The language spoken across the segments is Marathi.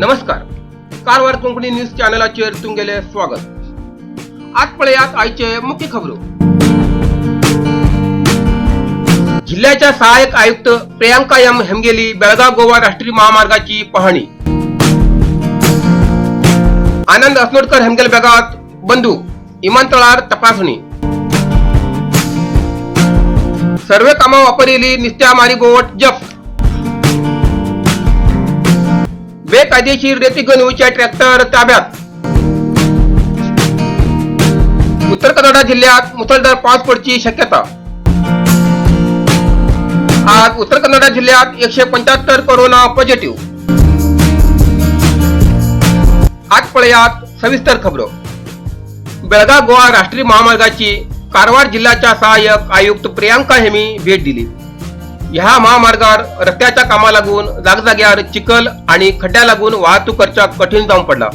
नमस्कार. कारवार कोंकणी न्यूज चॅनलाचेर तुमगेले स्वागत. आज पळयात आयचे मुख्य खबरो. जिल्ह्याच्या सहाय्यक आयुक्त प्रियांका एम हेमगेली बेळगाव गोवा राष्ट्रीय महामार्गाची पाहणी. आनंद असनोडकर हेमगेल बेगात बंदूक विमानतळार तपासणी. सर्वे कामां वापरिली निस्त्या बोट जप्त. बेकायदेशीर रेती गणूच्या ट्रॅक्टर ताब्यात. उत्तर कन्नडा जिल्ह्यात मुसळधार पाऊस पडची शक्यता. आज उत्तर कन्नडा जिल्ह्यात 175 कोरोना पॉझिटिव्ह. आज पळयात सविस्तर खबरो. बेळगाव गोवा राष्ट्रीय महामार्गाची कारवार जिल्ह्याच्या सहाय्यक आयुक्त प्रियांका हेमी भेट दिली. ह्या महामार्गावर रस्त्याच्या कामा लागून जागजाग्यावर चिखल आणि खड्ड्या लागून वाहतूक खर्चाक कठीण जाऊन पडला.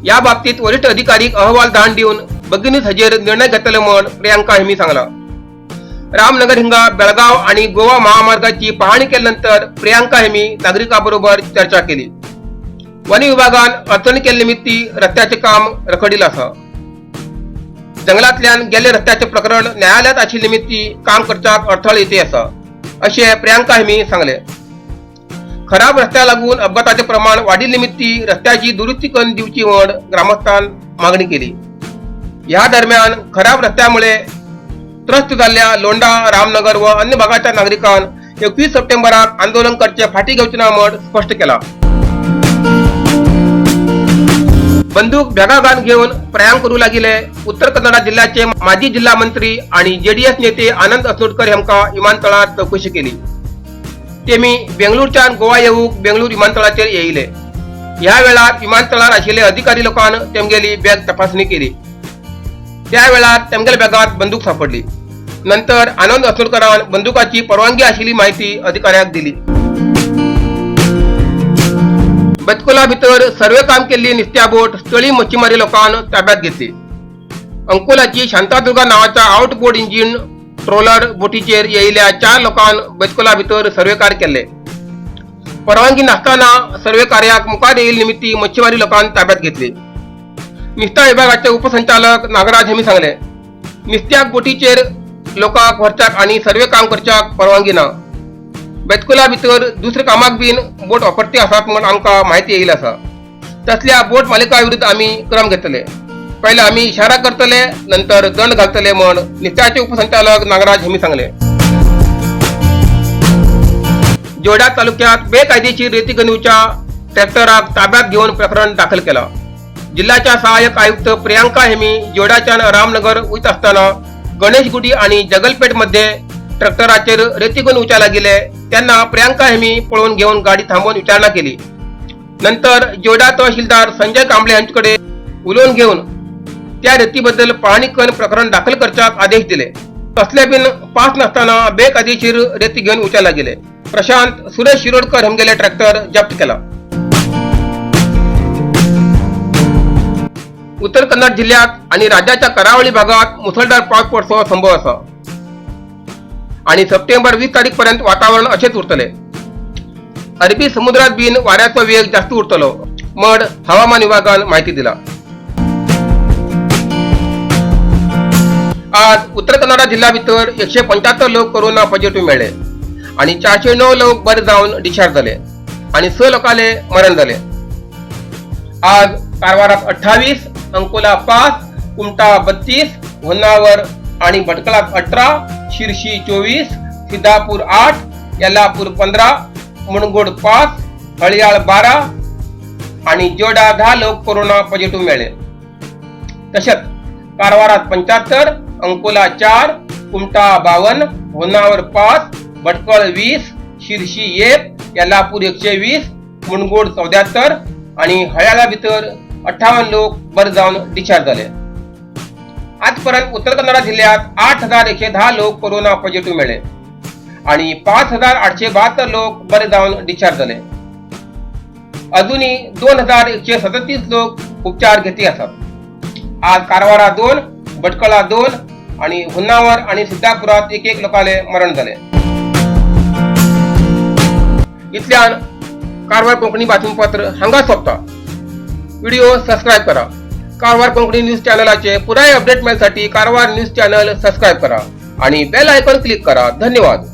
या बाबतीत वरिष्ठ अधिकारी अहवाल धाडून दिवन बेगीनच हजेर निर्णय घेतले म्हण प्रियांका हेमी सांगला. रामनगर हिंगा बेळगाव आणि गोवा महामार्गाची पाहणी केल्यानंतर प्रियांका हेमी नागरिकांबरोबर चर्चा केली. वन विभागान अडचणी केले निमित्ती रस्त्याचे काम रखडील असा. जंगलातल्यान गेले रस्त्याचे प्रकरण न्यायालयात आशिल्ले निमित्ती काम करच्याक अडथळ येते असा असे प्रियांका हेमी सांगले. खराब रस्त्या लागून अपघाताचे प्रमाण वाढील निमित्ती रस्त्याची दुरुस्ती करून दिवची म्हण ग्रामस्थांनी मागणी केली. या दरम्यान खराब रस्त्यामुळे त्रस्त झालेल्या लोंढा, रामनगर व अन्य भागाच्या नागरिकांना 21 सप्टेंबराक आंदोलन करचे फाटी घेवचे ना म्हण स्पष्ट केला. बंदूक बॅगागान घेऊन प्रयाण करू लागिले उत्तर कन्नडा जिल्ह्याचे माजी जिल्हा मंत्री आणि जेडीएस नेते आनंद असनोडकर हेमका विमानतळात चौकशी केली. तेमी बेंगळूरच्या गोवा येऊक बेंगळूर विमानतळाचेर येयले. ह्या वेळार विमानतळार आशिल्ले अधिकारी लोकांनी तेमगेली बॅग तपासणी केली. त्या वेळार तेमगेल बॅगात बंदूक सापडली. नंतर आनंद असनोडकरान बंदुकाची परवानगी आशिल्ली माहिती अधिकाऱ्याक दिली. बचकोला भितर सर्वे काम केल्ली निस्त्या बोट स्थळी मच्छीमारी लोकांनी ताब्यात घेतली. अंकोलाची शांतादुर्गा नावाच्या आउटबोर्ड इंजिन ट्रोलर बोटीचेर येयल्या 4 लोकांनी बचकोला भितर सर्वे कार्य केले. परवानगी नासतना सर्वे कार्याक मुखार येईल निमित्ती मच्छीमारी लोकांनी ताब्यात घेतली. निस्त्या विभागाचे उपसंचालक नागराज हेमी सांगले. निस्त्याक बोटीचेर लोकांक व्हरच्याक आणि सर्वे काम करच्याक परवानगी ना. बेतकुला भितर दुसरे कामाक बीन बोट वापरते आसात म्हण आमकां माहिती येईल असा. तसल्या बोट मालिका विरुद्ध आम्ही क्रम घेतले. पहिले आम्ही इशारा करतले, नंतर दंड घालतले म्हण निस्त्याचे उपसंचालक नागराज हेमी सांगले. जोड्या तालुक्यात बेकायदेशीर रेती गणूच्या ट्रॅक्टराक ताब्यात घेऊन प्रकरण दाखल केला. जिल्ह्याच्या सहाय्यक आयुक्त प्रियांका हेमी जोड्याच्या रामनगर वयत असताना गणेशगुडी आणि जगलपेठ मध्ये ट्रॅक्टराचेर रेती गणूच्या लागले. त्यांना प्रियांका हेमी पळून घेऊन गाडी थांबवून विचारणा केली. नंतर जोडा तहसीलदार संजय कांबळे यांच्याकडे उलोवन घेऊन त्या रेतीबद्दल पाहणी करून प्रकरण दाखल करण्याचे आदेश दिले. तसले बिन पास नसताना बेकायदेशीर रेती घेऊन उचलला गेले. प्रशांत सुरेश शिरोडकर हेमगेले ट्रॅक्टर जप्त केला. उत्तर कन्नड जिल्ह्यात आणि राज्याच्या करावळी भागात मुसळधार पाऊस पडचो संभव असा आणि सप्टेंबर 20 तारीख पर्यंत वातावरण असेच उरतले. अरबी समुद्रात बिन वाऱ्याचा वेग जास्त उरतलो म्हण हवामान विभागान माहिती दिला. आज उत्तर कन्नडा जिल्ह्या भितर 175 लोक कोरोना पॉझिटिव्ह मेळ्ळे आणि 409 लोक बरे जाऊन डिस्चार्ज झाले आणि 6 लोकांले मरण झाले. आज कारवारात 28, अंकोला 5, कुमटा 32, होन्नावर आणि भटकळात 18, शिरशी 24, सिद्धापूर 8, यल्लापूर 15, मुणगोड 5, हळियाळ 12 आणि जोडा 10 लोक कोरोना पॉझिटिव्ह मिळाले. तसेच कारवारात 75, अंकोला 4, कुमटा 52, होन्नावर 5, भटकळ 20, शिरशी 1, यल्लापूर 120, मुणगोड 74 आणि हळियाळा भितर 58 लोक बरे जाऊन डिस्चार्ज झाले. आजपर्यंत उत्तर कन्नडा जिल्ह्यात 8110 लोक कोरोना पॉझिटिव्ह मिळाले आणि 5872 लोक बरे जाऊन डिस्चार्ज झाले. अजूनही 2137 लोक उपचार घेते असतात. आज कारवारा 2, भटकळा 2 आणि होन्नावर आणि सिद्धापुरात 1 लोकांले मरण झाले. इथल्यान कारवार कोंकणी बातमीपत्र हांगा सोंपता. व्हिडिओ सबस्क्राईब करा. कारवार कोंकणी न्यूज चॅनलाचे पुराय अपडेट मेळसाठी कारवार न्यूज चॅनल सबस्क्राईब करा आणि बेल आयकॉन क्लिक करा. धन्यवाद.